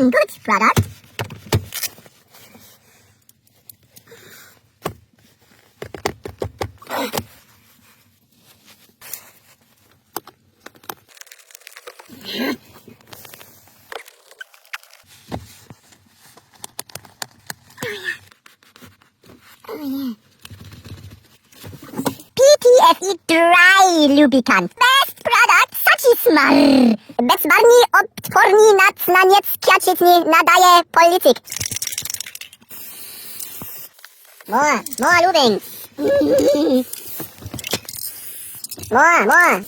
Good product. PTFE dry lubricant. Best product, sacismar. Bezbarwni, odporni na cnaniec, kiaczytni, nadaje polityk. More lubing. More.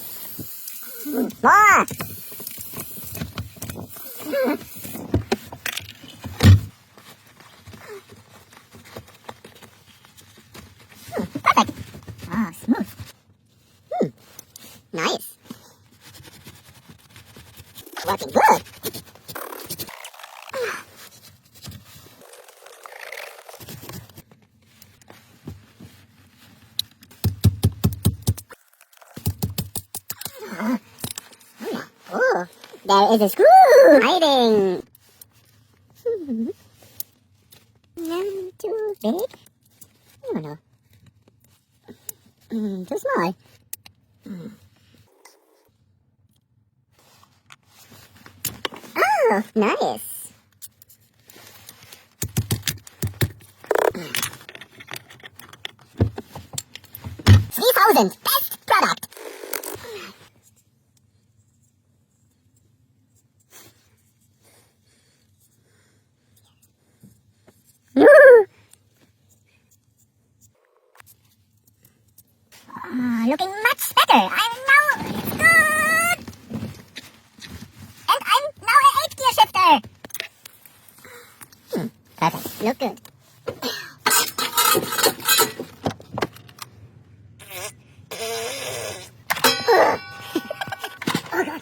Perfect. Oh, smooth. Nice. Working good. Oh, there is a screw hiding. Too big? I don't know. Too small. Oh, nice. $3,000. Best product. Looking much better. I'm now good. And I'm now an 8-gear shifter. Perfect. Look good. Oh God.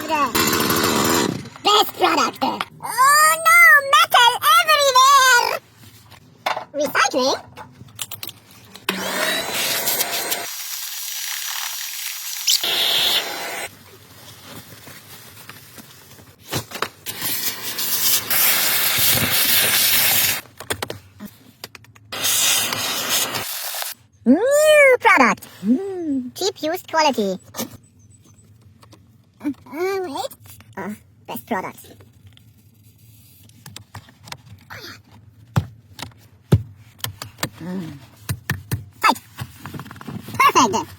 Stop. Best product. Oh no, metal everywhere. Recycling. New product. Cheap used quality. Wait. Best product. Tight. Perfect.